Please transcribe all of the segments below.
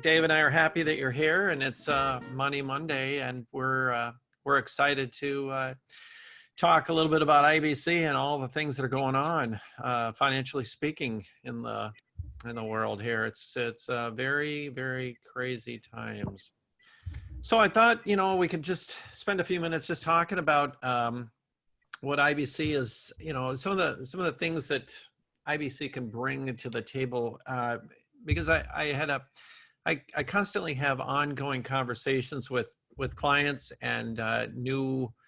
Dave and I are happy that you're here, and it's Money Monday, and we're excited to talk a little bit about IBC and all the things that are going on, financially speaking, in the world here. It's very, very crazy times. So I thought, we could just spend a few minutes just talking about what IBC is. Some of the things that IBC can bring to the table, because I constantly have ongoing conversations with clients and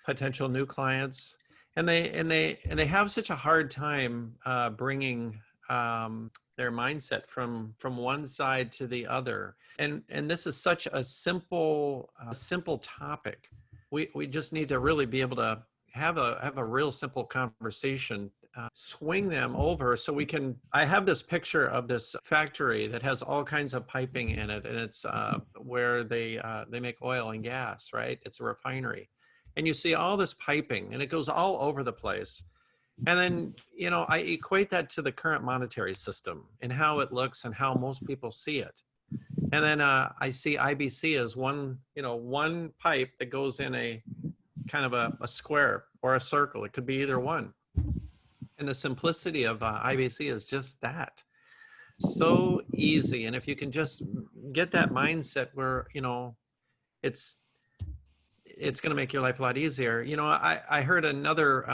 potential new clients, and they have such a hard time bringing their mindset from one side to the other. And this is such a simple topic. We just need to really be able to have a real simple conversation, swing them over so we can. I have this picture of this factory that has all kinds of piping in it, and it's where they make oil and gas, right? It's a refinery, and you see all this piping, and it goes all over the place. And then, I equate that to the current monetary system and how it looks and how most people see it. And then I see IBC as one pipe that goes in a kind of a square or a circle. It could be either one. And the simplicity of IBC is just that. So easy. And if you can just get that mindset where, it's going to make your life a lot easier. I heard another,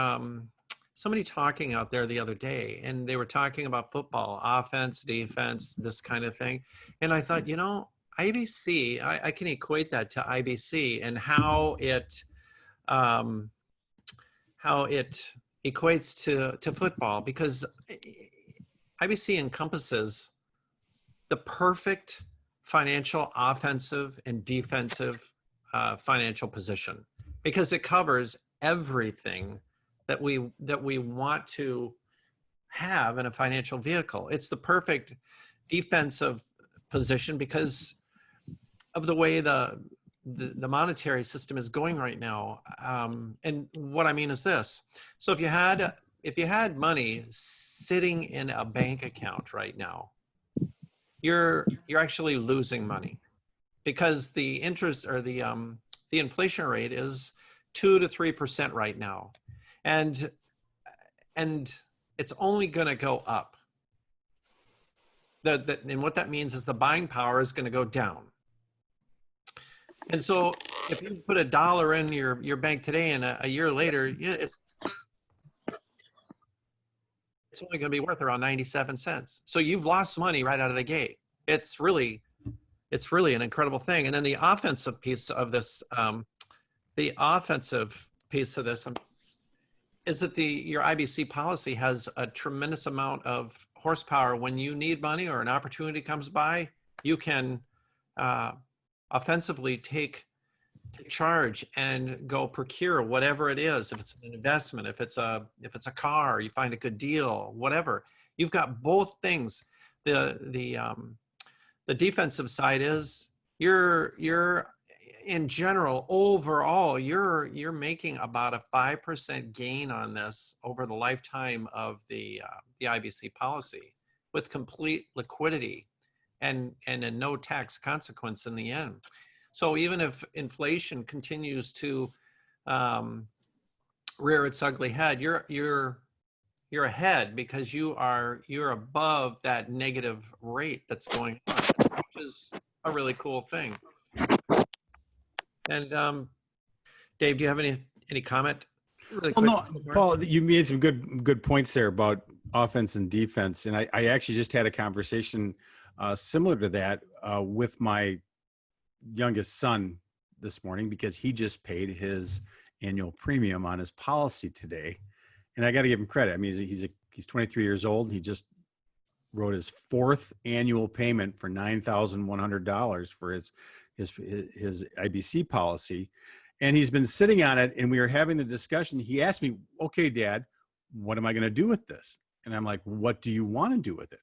somebody talking out there the other day, and they were talking about football, offense, defense, this kind of thing. And I thought, IBC, I can equate that to IBC and how it equates to football, because IBC encompasses the perfect financial offensive and defensive financial position, because it covers everything that we want to have in a financial vehicle. It's the perfect defensive position because of the way the monetary system is going right now. And what I mean is this. So if you had money sitting in a bank account right now, you're actually losing money, because the interest or the inflation rate is 2 to 3% right now. And it's only going to go up. And what that means is the buying power is going to go down. And so if you put $1 in your bank today and a year later, it's only going to be worth around 97 cents. So you've lost money right out of the gate. It's really an incredible thing. And then the offensive piece of this, is that your IBC policy has a tremendous amount of horsepower. When you need money or an opportunity comes by, you can offensively take charge and go procure whatever it is. If it's an investment, if it's a car, you find a good deal, whatever. You've got both things. The defensive side is you're in general, overall, you're making about a 5% gain on this over the lifetime of the IBC policy, with complete liquidity and a no tax consequence in the end. So even if inflation continues to rear its ugly head, you're ahead, because you're above that negative rate that's going on, which is a really cool thing. And Dave, do you have any comment? Really quick. Well, no, Paul, you made some good points there about offense and defense, and I actually just had a conversation similar to that with my youngest son this morning, because he just paid his annual premium on his policy today, and I got to give him credit. I mean, he's 23 years old. He just wrote his 4th annual payment for $9,100 for his IBC policy, and he's been sitting on it, and we were having the discussion. He asked me, "Okay, Dad, what am I going to do with this?" And I'm like, "What do you want to do with it?"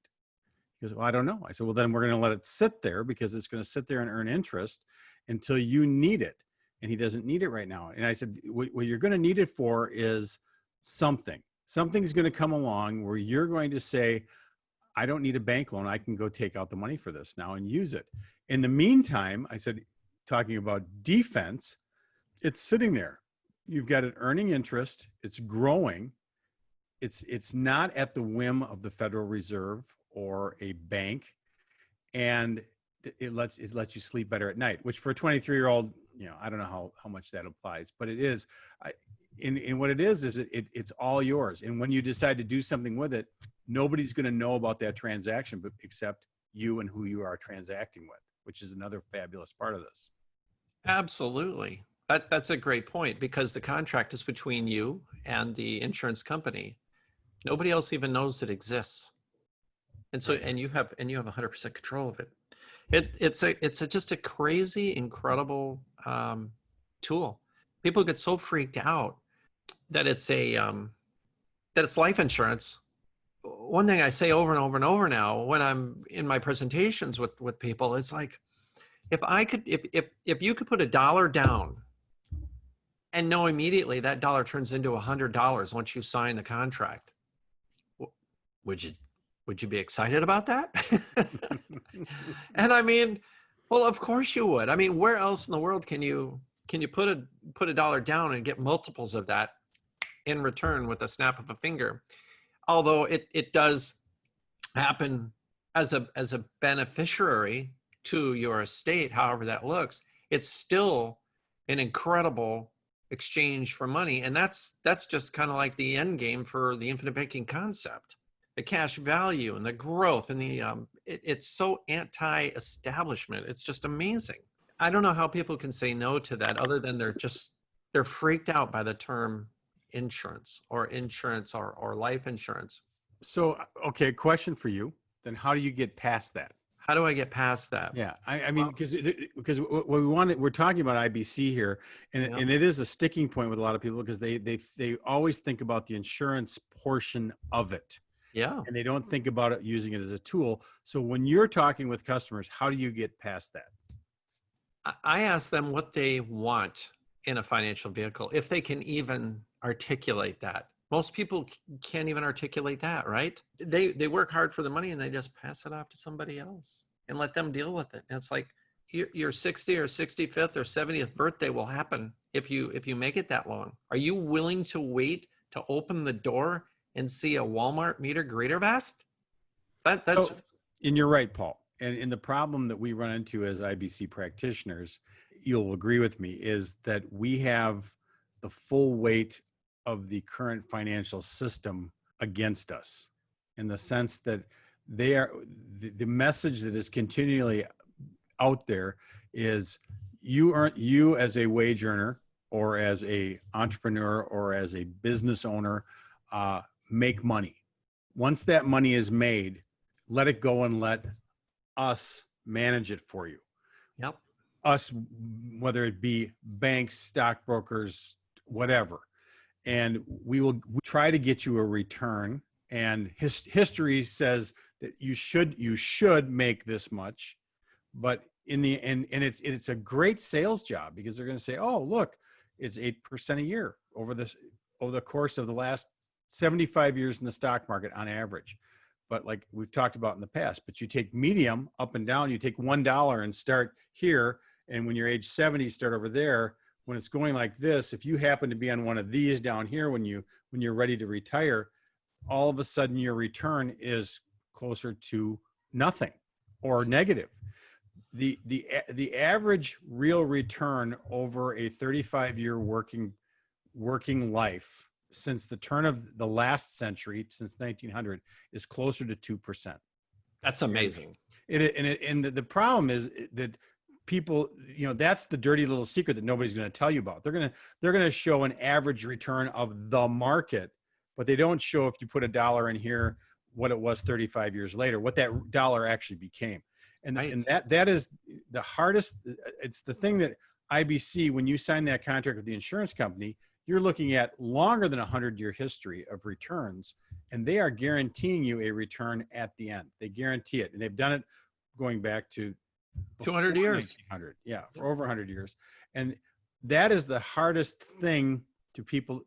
He goes, "Well, I don't know." I said, "Well, then we're going to let it sit there, because it's going to sit there and earn interest until you need it." And he doesn't need it right now. And I said, what you're going to need it for is something's going to come along where you're going to say, I don't need a bank loan. I can go take out the money for this now and use it. In the meantime, I said, talking about defense, it's sitting there. You've got an earning interest. It's growing. It's not at the whim of the Federal Reserve or a bank, and it lets you sleep better at night. Which for a 23-year-old, I don't know how much that applies, but it is. In what it is it's all yours. And when you decide to do something with it, nobody's going to know about that transaction, but except you and who you are transacting with, which is another fabulous part of this. Absolutely. That's a great point, because the contract is between you and the insurance company. Nobody else even knows it exists. And so, and you have 100% control of it. It's just a crazy, incredible tool. People get so freaked out that it's life insurance. One thing I say over and over and over now when I'm in my presentations with people, it's like, if you could put $1 down and know immediately that dollar turns into $100 once you sign the contract, would you be excited about that? And I mean, well, of course you would. I mean, where else in the world can you put a dollar down and get multiples of that in return with a snap of a finger? Although it does happen as a beneficiary to your estate, however that looks, it's still an incredible exchange for money. And that's just kind of like the end game for the infinite banking concept. The cash value and the growth and it's so anti-establishment. It's just amazing. I don't know how people can say no to that, other than they're freaked out by the term insurance or life insurance. So, okay, question for you. Then how do you get past that? How do I get past that? Yeah, I mean, because what we're talking about IBC here, and it is a sticking point with a lot of people, because they always think about the insurance portion of it. Yeah. And they don't think about it using it as a tool. So when you're talking with customers, how do you get past that? I ask them what they want in a financial vehicle, if they can even articulate that. Most people can't even articulate that, right? They work hard for the money and they just pass it off to somebody else and let them deal with it. And it's like your 60th or 65th or 70th birthday will happen if you make it that long. Are you willing to wait to open the door and see a Walmart meter greeter vest? That's. And you're right, Paul. And the problem that we run into as IBC practitioners, you'll agree with me, is that we have the full weight of the current financial system against us, in the sense that they are the message that is continually out there is you as a wage earner or as a entrepreneur or as a business owner, make money. Once that money is made, let it go and let us manage it for you. Yep. Us, whether it be banks, stockbrokers, whatever. And we try to get you a return. And history says that you should make this much, but in the end, and it's a great sales job, because they're going to say, oh, look, it's 8% a year over the course of the last 75 years in the stock market on average. But like we've talked about in the past, but you take medium up and down, you take $1 and start here. And when you're age 70, start over there. When it's going like this, if you happen to be on one of these down here, when you're ready to retire, all of a sudden your return is closer to nothing or negative. The average real return over a 35-year working life since the turn of the last century, since 1900, is closer to 2%. That's amazing. And the problem is that people, that's the dirty little secret that nobody's going to tell you about. They're going to show an average return of the market, but they don't show, if you put $1 in here, what it was 35 years later, what that dollar actually became. And, right. And that is the hardest. It's the thing that IBC, when you sign that contract with the insurance company, you're looking at longer than 100-year history of returns, and they are guaranteeing you a return at the end. They guarantee it, and they've done it going back to 200 years. 1900, yeah, for over 100 years. And that is the hardest thing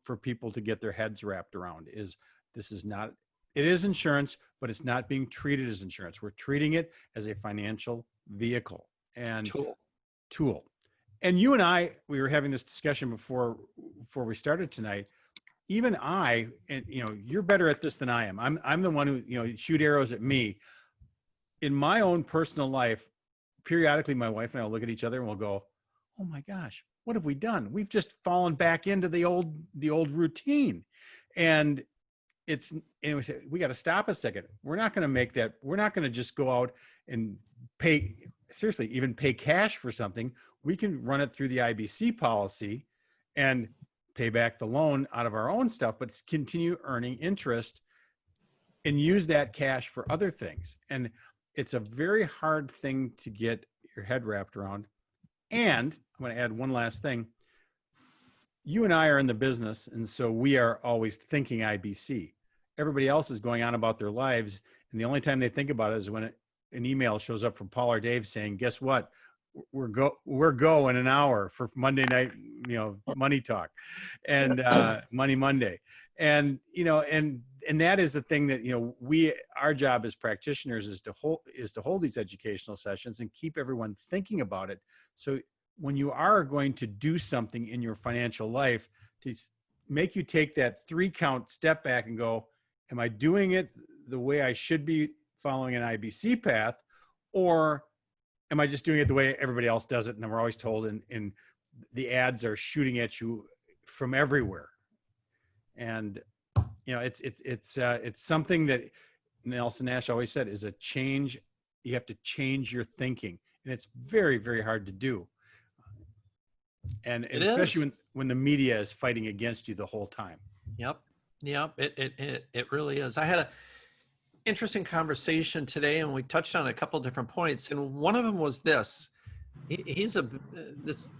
for people to get their heads wrapped around. Is this is not It is insurance, but it's not being treated as insurance. We're treating it as a financial vehicle and Tool. tool. And you and I, we were having this discussion before we started tonight. Even I, and you're better at this than I am. I'm the one who, shoot arrows at me. In my own personal life, periodically my wife and I will look at each other and we'll go, "Oh my gosh, what have we done? We've just fallen back into the old routine." And we say, we got to stop a second. We're not going to make that. We're not going to just go out and even pay cash for something. We can run it through the IBC policy and pay back the loan out of our own stuff, but continue earning interest and use that cash for other things. And it's a very hard thing to get your head wrapped around. And I'm going to add one last thing. You and I are in the business, and so we are always thinking IBC. Everybody else is going on about their lives, and the only time they think about it is when an email shows up from Paul or Dave saying, "Guess what? We're go in an hour for Monday night, money talk, and Money Monday." And and that is the thing that our job as practitioners is to hold these educational sessions and keep everyone thinking about it. So when you are going to do something in your financial life, to make you take that 3-count step back and go, am I doing it the way I should be following an IBC path, or am I just doing it the way everybody else does it? And we're always told, and the ads are shooting at you from everywhere. And it's something that Nelson Nash always said is a change. You have to change your thinking, and it's very, very hard to do. And especially when the media is fighting against you the whole time. Yep. It really is. I had a interesting conversation today, and we touched on a couple of different points. And one of them was this: this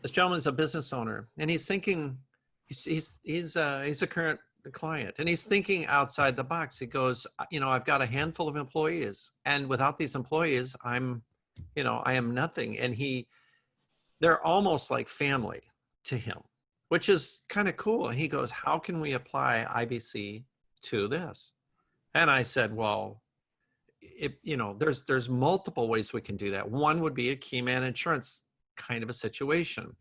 gentleman's a business owner, and he's thinking he's a current client, and he's thinking outside the box. He goes, I've got a handful of employees, and without these employees, I am nothing. And they're almost like family to him, which is kind of cool. And he goes, how can we apply IBC to this? And I said, well, there's multiple ways we can do that. One would be a key man insurance kind of a situation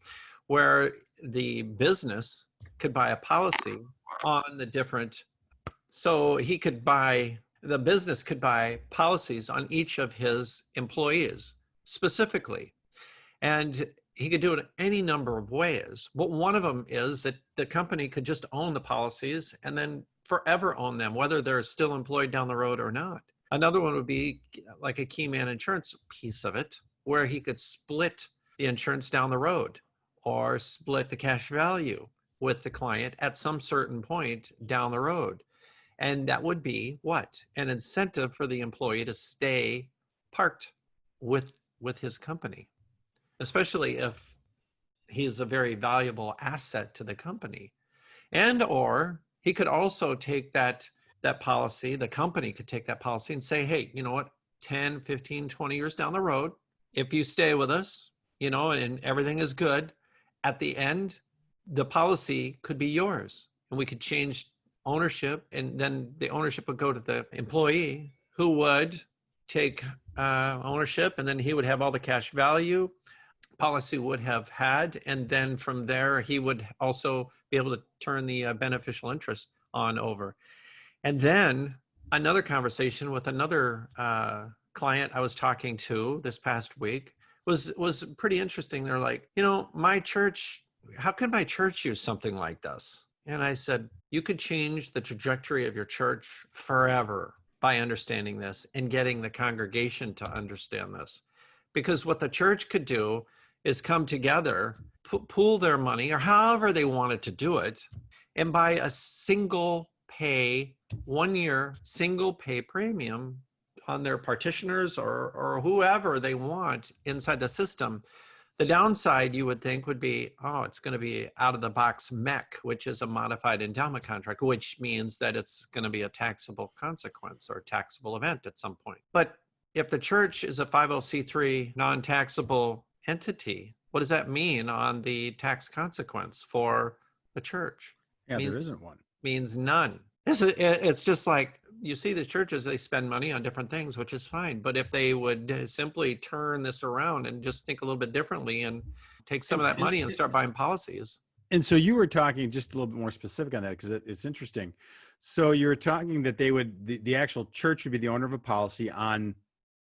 where the business could buy a policy on the different, so the business could buy policies on each of his employees specifically. And he could do it any number of ways. But one of them is that the company could just own the policies and then forever own them, whether they're still employed down the road or not. Another one would be like a key man insurance piece of it, where he could split the insurance down the road or split the cash value with the client at some certain point down the road. And that would be what? An incentive for the employee to stay parked with his company, especially if he's a very valuable asset to the company. And or he could also take that policy, the company could take that policy and say, hey, you know what, 10, 15, 20 years down the road, if you stay with us, and everything is good, at the end, the policy could be yours. And we could change ownership, and then the ownership would go to the employee, who would take ownership, and then he would have all the cash value policy would have had. And then from there, he would also be able to turn the beneficial interest on over. And then another conversation with another client I was talking to this past week was pretty interesting. They're like, my church, how could my church use something like this? And I said, you could change the trajectory of your church forever by understanding this and getting the congregation to understand this. Because what the church could do is come together, pool their money, or however they wanted to do it, and buy a single pay, 1-year single pay premium on their partitioners or whoever they want inside the system. The downside, you would think, would be, it's going to be out of the box MEC, which is a modified endowment contract, which means that it's going to be a taxable consequence or taxable event at some point. But if the church is a 50c3 non-taxable entity, what does that mean on the tax consequence for the church? Yeah, there isn't one. Means none. It's just like you see the churches, they spend money on different things, which is fine. But if they would simply turn this around and just think a little bit differently and take some And, of that and, money and start buying policies. and so you were talking just a little bit more specific on that because it's interesting. So you were talking that they would, the actual church would be the owner of a policy on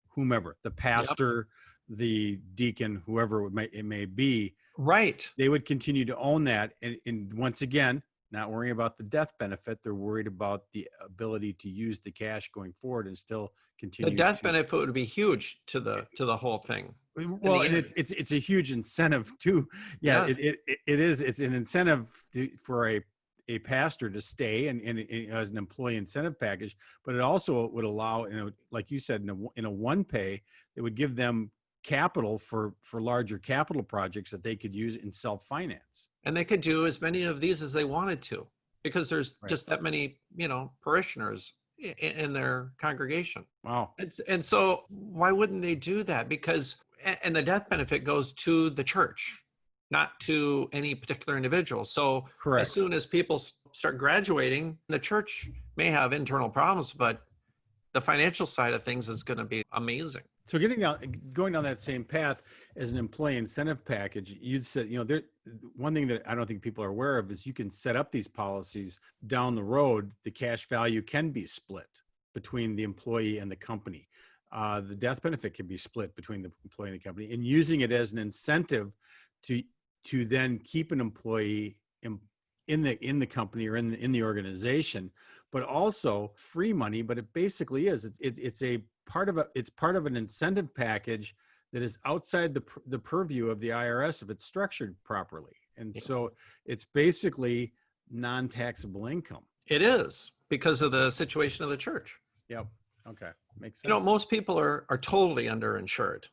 whomever, the Yep. pastor, the deacon, whoever it may be. Right. They would continue to own that. And once again, not worrying about the death benefit. They're worried about the ability to use the cash going forward and still The continue death to. benefit would be huge to the whole thing. Well, and it's a huge incentive too. Yeah, Yeah. it is. It's an incentive for a pastor to stay and as an employee incentive package, but it also would allow, like you said, in a one pay, it would give them capital for larger capital projects that they could use in self finance. And they could do as many of these as they wanted to, because there's Right. just that many, parishioners in their congregation. Wow. And so why wouldn't they do that? Because, and the death benefit goes to the church, not to any particular individual. So Correct. as soon as people start graduating, the church may have internal problems, but the financial side of things is going to be amazing. So going down that same path as an employee incentive package, you said, one thing that I don't think people are aware of is you can set up these policies down the road. The cash value can be split between the employee and the company. The death benefit can be split between the employee and the company, and using it as an incentive to then keep an employee in the company or in the organization, but also free money. But it basically is it's part of an incentive package that is outside the purview of the IRS if it's structured properly. And Yes. So it's basically non-taxable income. It is, because of the situation of the church. Yep. Okay. Makes sense. Most people are totally underinsured.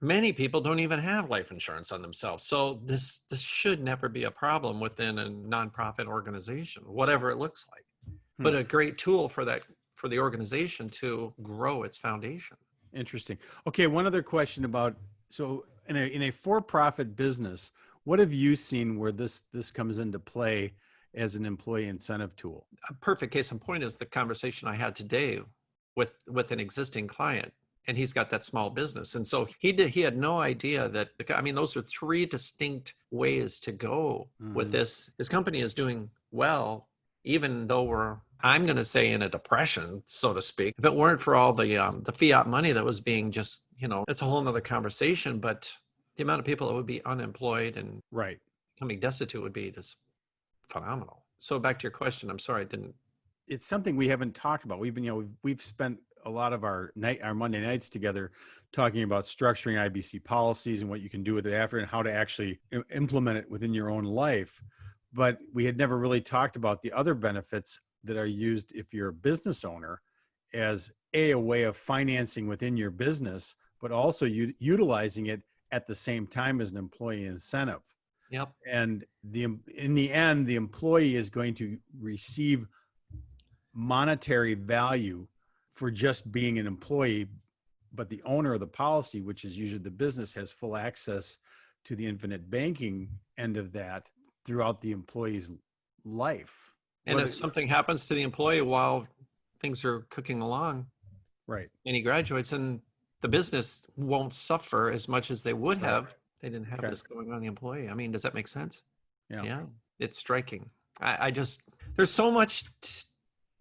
Many people don't even have life insurance on themselves. So this should never be a problem within a nonprofit organization, whatever it looks like. But a great tool for the organization to grow its foundation. Interesting. Okay, one other question about, so in a for-profit business, what have you seen where this comes into play as an employee incentive tool? A perfect case in point is the conversation I had today with an existing client, and he's got that small business. And so he had no idea that, those are three distinct ways to go with this. His company is doing well, even though I'm going to say in a depression, so to speak. If it weren't for all the fiat money that was being just, that's a whole nother conversation, but the amount of people that would be unemployed and right becoming destitute would be just phenomenal. So back to your question, I'm sorry, I didn't. It's something we haven't talked about. We've spent a lot of our Monday nights together talking about structuring IBC policies and what you can do with it after and how to actually implement it within your own life. But we had never really talked about the other benefits that are used if you're a business owner as a way of financing within your business, but also utilizing it at the same time as an employee incentive. Yep. And in the end, the employee is going to receive monetary value for just being an employee, but the owner of the policy, which is usually the business, has full access to the infinite banking end of that throughout the employee's life. And if something happens to the employee while things are cooking along, right, and he graduates, and the business won't suffer as much as they would have if they didn't have this going on the employee. Does that make sense? Yeah, it's striking. I just, there's so much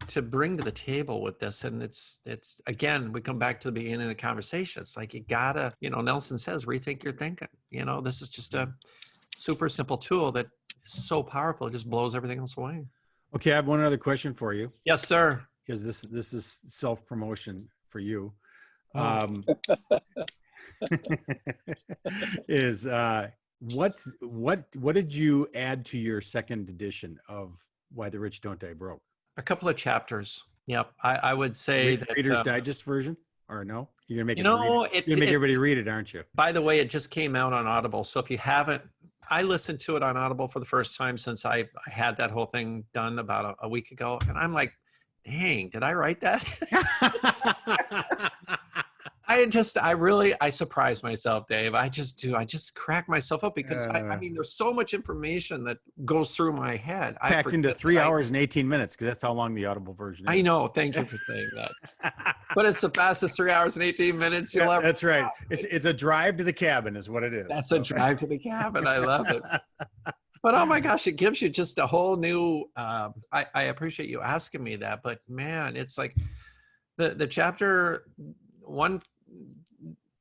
to bring to the table with this, and it's again, we come back to the beginning of the conversation. It's like you gotta, Nelson says, rethink your thinking. This is just a super simple tool that is so powerful, it just blows everything else away. Okay, I have one other question for you. Yes, sir. Because this is self-promotion for you. Is what did you add to your second edition of Why the Rich Don't Die Broke? A couple of chapters. Yep, I would say that Reader's Digest version, or no? You're gonna make make everybody read it, aren't you? By the way, it just came out on Audible, so if you haven't, I listened to it on Audible for the first time since I had that whole thing done about a week ago, and I'm like, dang, did I write that? I I surprise myself, Dave. I just do. I just crack myself up because I mean, there's so much information that goes through my head. I Packed into forget 3 that hours and 18 minutes, because that's how long the Audible version I is. know. Thank you for saying that. But it's the fastest 3 hours and 18 minutes you'll ever. That's right. It's a drive to the cabin is what it is. That's a drive to the cabin. I love it. But oh my gosh, it gives you just a whole new. I appreciate you asking me that. But man, it's like the chapter one.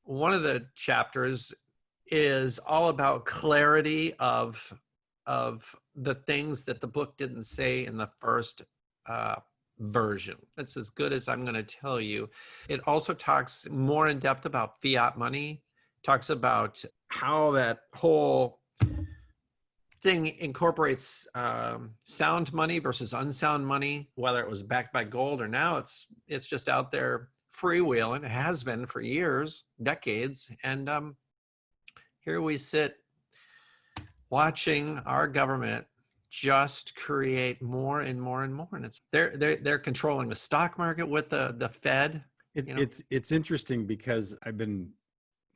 One of the chapters is all about clarity of the things that the book didn't say in the first version. That's as good as I'm going to tell you. It also talks more in depth about fiat money, talks about how that whole thing incorporates sound money versus unsound money, whether it was backed by gold or now it's just out there freewheeling. It has been for years, decades. And here we sit watching our government just create more and more and more. And it's they're controlling the stock market with the Fed. It's interesting because I've been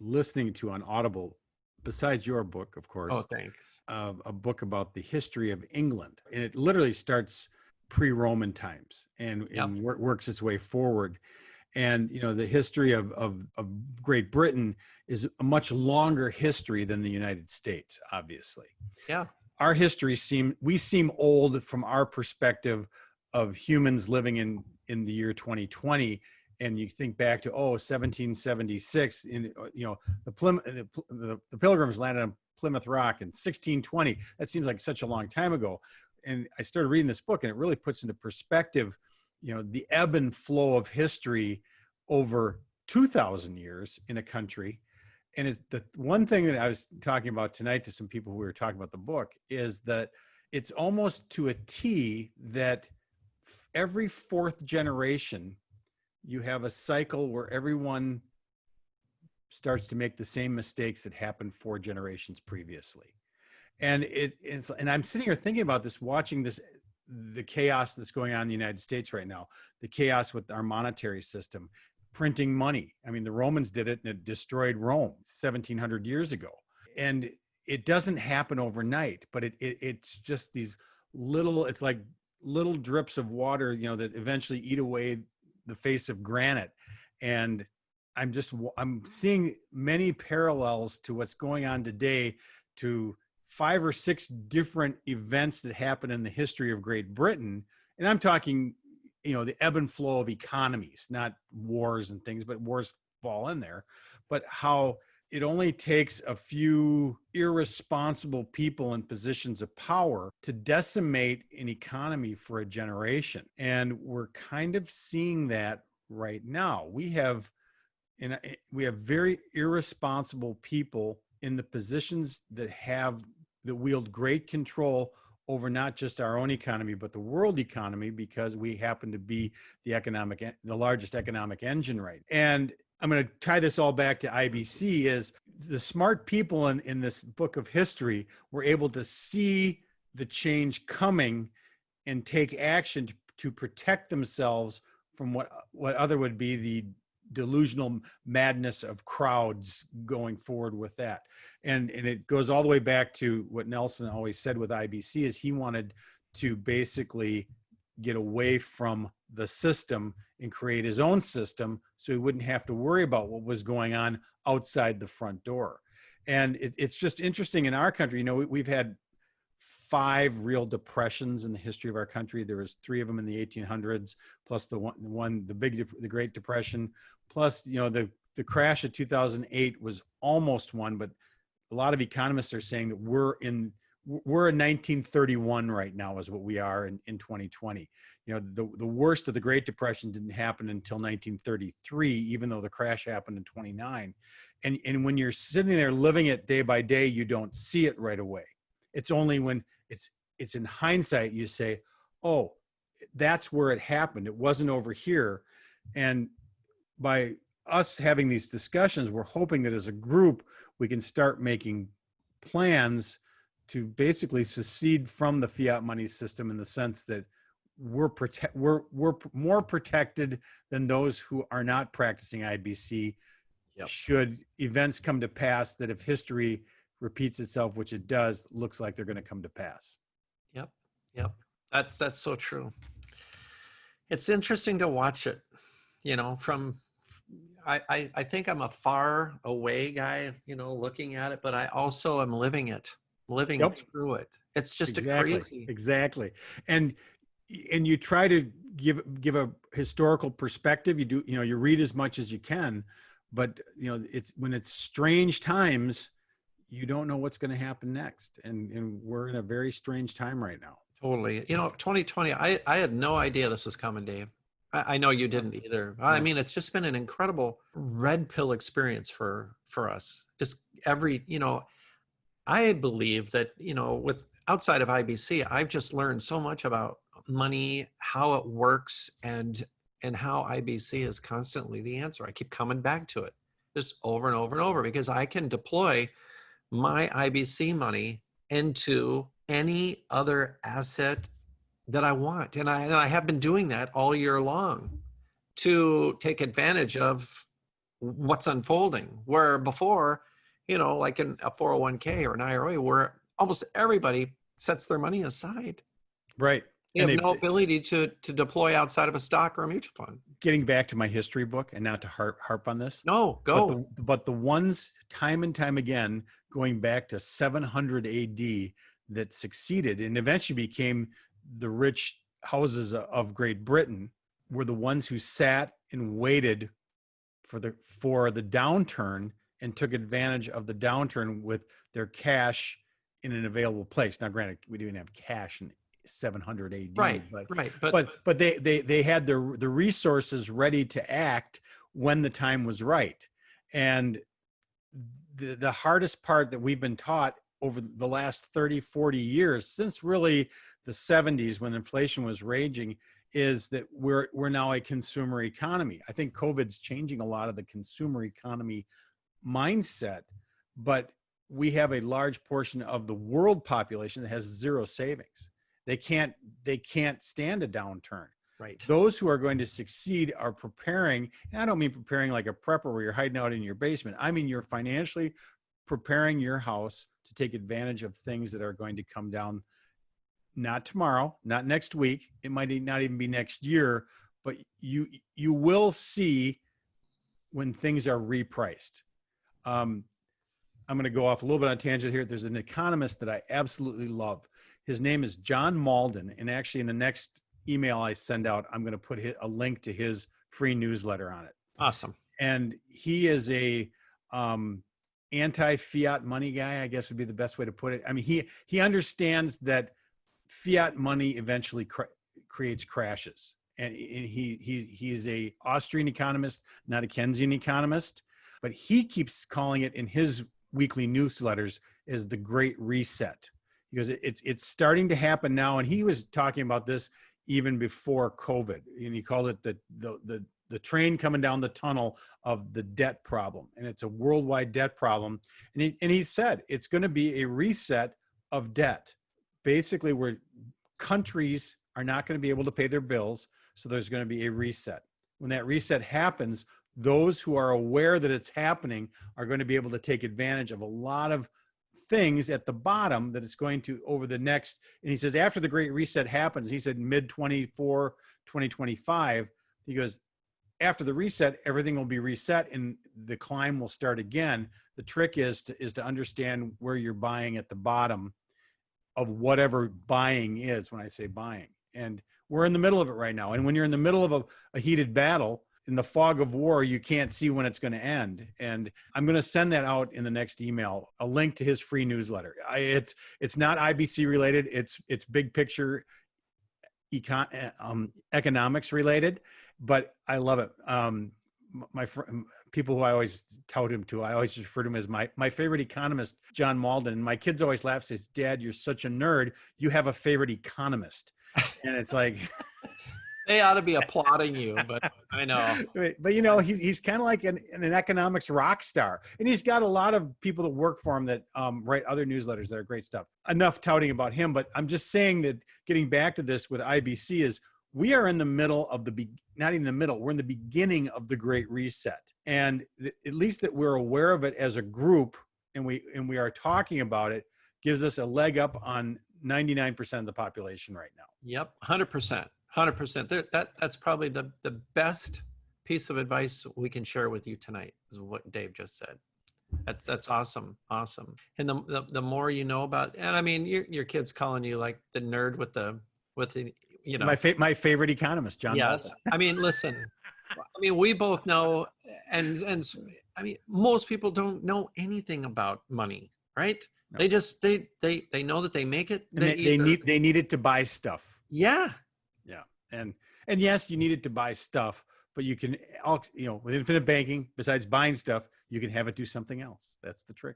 listening to on Audible, besides your book, of course. Oh, thanks. A book about the history of England, and it literally starts pre-Roman times and works its way forward. And the history of Great Britain is a much longer history than the United States, obviously. Yeah. Our history we seem old from our perspective of humans living in the year 2020. And you think back to 1776, the Pilgrims landed on Plymouth Rock in 1620. That seems like such a long time ago. And I started reading this book, and it really puts into perspective, the ebb and flow of history over 2,000 years in a country. And it's the one thing that I was talking about tonight to some people who were talking about the book is that it's almost to a T that every fourth generation, you have a cycle where everyone starts to make the same mistakes that happened 4 generations previously. And and I'm sitting here thinking about this, watching the chaos that's going on in the United States right now, the chaos with our monetary system, printing money. I mean, the Romans did it, and it destroyed Rome 1,700 years ago. And it doesn't happen overnight, but it's just these it's like little drips of water, that eventually eat away the face of granite. And I'm seeing many parallels to what's going on today to 5 or 6 different events that happen in the history of Great Britain. And I'm talking, the ebb and flow of economies, not wars and things, but wars fall in there. But how it only takes a few irresponsible people in positions of power to decimate an economy for a generation. And we're kind of seeing that right now. We have very irresponsible people in the positions that wield great control over not just our own economy, but the world economy, because we happen to be the largest economic engine right. And I'm going to tie this all back to IBC. Is the smart people in this book of history were able to see the change coming and take action to protect themselves from what other would be the delusional madness of crowds going forward with that. And it goes all the way back to what Nelson always said with IBC, is he wanted to basically get away from the system and create his own system so he wouldn't have to worry about what was going on outside the front door. And it's just interesting in our country. We've had 5 real depressions in the history of our country. There was 3 of them in the 1800s, plus the Great Depression, plus the crash of 2008 was almost one, but a lot of economists are saying that we're in 1931 right now is what we are in 2020. The worst of the Great Depression didn't happen until 1933, even though the crash happened in 29. And when you're sitting there living it day by day, you don't see it right away. It's only when it's in hindsight you say, oh, that's where it happened. It wasn't over here. And by us having these discussions, we're hoping that as a group, we can start making plans to basically secede from the fiat money system, in the sense that we're more protected than those who are not practicing IBC Yep. should events come to pass that if history repeats itself, which it does, looks like they're going to come to pass. Yep. Yep. That's so true. It's interesting to watch it, from I think I'm a far away guy, looking at it, but I also am living it, living Yep. through it. It's just Exactly. crazy. Exactly. And you try to give a historical perspective. You do, you read as much as you can, but it's when it's strange times, you don't know what's going to happen next. And we're in a very strange time right now. Totally. 2020, I had no idea this was coming, Dave. I know you didn't either. I mean, it's just been an incredible red pill experience for us. Just I believe that, with outside of IBC, I've just learned so much about money, how it works, and how IBC is constantly the answer. I keep coming back to it just over and over and over because I can deploy my IBC money into any other asset that I want. And I have been doing that all year long to take advantage of what's unfolding. Where before, like in a 401k or an IRA, where almost everybody sets their money aside. Right. They have no ability to deploy outside of a stock or a mutual fund. Getting back to my history book, and not to harp on this. No, go. But the ones time and time again, going back to 700 AD that succeeded and eventually became the rich houses of Great Britain were the ones who sat and waited for the downturn and took advantage of the downturn with their cash in an available place. Now, granted, we didn't have cash in 700 AD, right, but they had the resources ready to act when the time was right. And the hardest part that we've been taught over the last 30, 40 years, since really the 70s when inflation was raging, is that we're now a consumer economy. I think COVID's changing a lot of the consumer economy mindset, but we have a large portion of the world population that has zero savings. They can't stand a downturn. Right. Those who are going to succeed are preparing, and I don't mean preparing like a prepper where you're hiding out in your basement. I mean, you're financially preparing your house to take advantage of things that are going to come down, not tomorrow, not next week. It might not even be next year, but you will see when things are repriced. I'm going to go off a little bit on a tangent here. There's an economist that I absolutely love. His name is John Malden. And actually in the next email I send out, I'm going to put a link to his free newsletter on it. Awesome. And he is a anti-fiat money guy, I guess would be the best way to put it. I mean, he understands that fiat money eventually creates crashes. And he's a Austrian economist, not a Keynesian economist, but he keeps calling it in his weekly newsletters as the Great Reset, because it's starting to happen now. And he was talking about this even before COVID, and he called it the train coming down the tunnel of the debt problem. And it's a worldwide debt problem. And he said it's going to be a reset of debt, basically where countries are not going to be able to pay their bills. So there's going to be a reset. When that reset happens, those who are aware that it's happening are going to be able to take advantage of a lot of things at the bottom that it's going to over the next. And he says, after the Great Reset happens, he said mid 2025, he goes, after the reset, everything will be reset and the climb will start again. The trick is to understand where you're buying at the bottom of whatever buying is, when I say buying. And we're in the middle of it right now. And when you're in the middle of a heated battle, in the fog of war, you can't see when it's going to end. And I'm going to send that out in the next email, a link to his free newsletter. It's not IBC related. It's big picture economics related, but I love it. My people who I always tout him to, I always refer to him as my favorite economist, John Malden. And my kids always laugh, says, "Dad, you're such a nerd. You have a favorite economist." And it's like, they ought to be applauding you, but I know. But he's kind of like an economics rock star, and he's got a lot of people that work for him that write other newsletters that are great stuff. Enough touting about him, but I'm just saying that getting back to this with IBC is we are in the middle of not even the middle, we're in the beginning of the Great Reset. And at least that we're aware of it as a group and we are talking about it gives us a leg up on 99% of the population right now. Yep, 100%. 100%. That's probably the best piece of advice we can share with you tonight is what Dave just said. That's awesome. Awesome. And the more you know about, and I mean, your kid's calling you like the nerd with the, you know, my favorite economist, John. Yes. Malta. I mean, listen, I mean, we both know, and I mean, most people don't know anything about money, right? No. They just, they know that they make it. And they need it to buy stuff. Yeah. Yeah. And yes, you need it to buy stuff, but you can, you know, with infinite banking, besides buying stuff, you can have it do something else. That's the trick.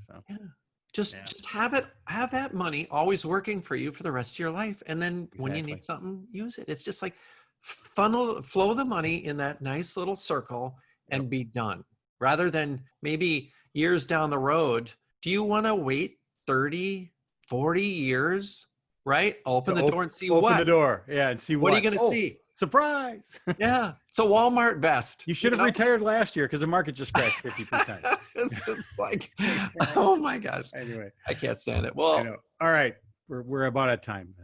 So yeah. Just have that money always working for you for the rest of your life. And then when you need something, use it. It's just like flow the money in that nice little circle and be done, rather than maybe years down the road. Do you want to wait 30, 40 years, right? Open the door and see what? Open the door. Yeah. And see what. What are you going to see? Surprise. Yeah. It's a Walmart vest. You should have retired last year because the market just crashed 50%. It's like, oh my gosh. Anyway. I can't stand it. Well, I know. All right. We're about at time.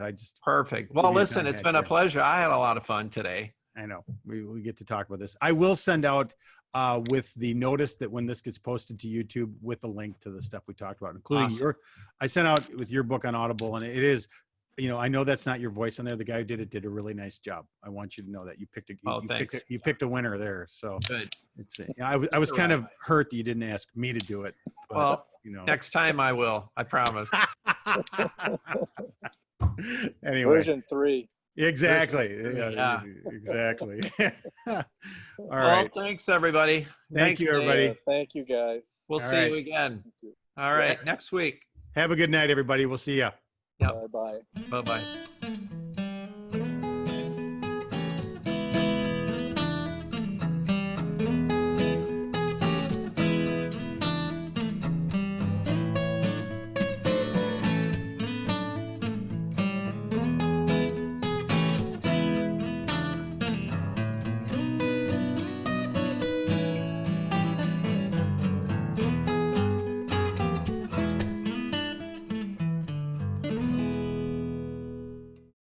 Perfect. Well, listen, it's been a pleasure. I had a lot of fun today. I know. We get to talk about this. I will send out with the notice that when this gets posted to YouTube with a link to the stuff we talked about, including I sent out with your book on Audible, and it is, you know, I know that's not your voice on there. The guy who did a really nice job. I want you to know that you picked you picked a winner there. So good. It's I was kind of hurt that you didn't ask me to do it. But, well, you know, next time I will. I promise. Anyway, version 3. Exactly. Yeah. Exactly. All Well, right. thanks everybody. Thank you, everybody. Thank you, guys. We'll see you again. All right. Next week. Have a good night, everybody. We'll see ya. Yeah. Bye-bye. Bye-bye.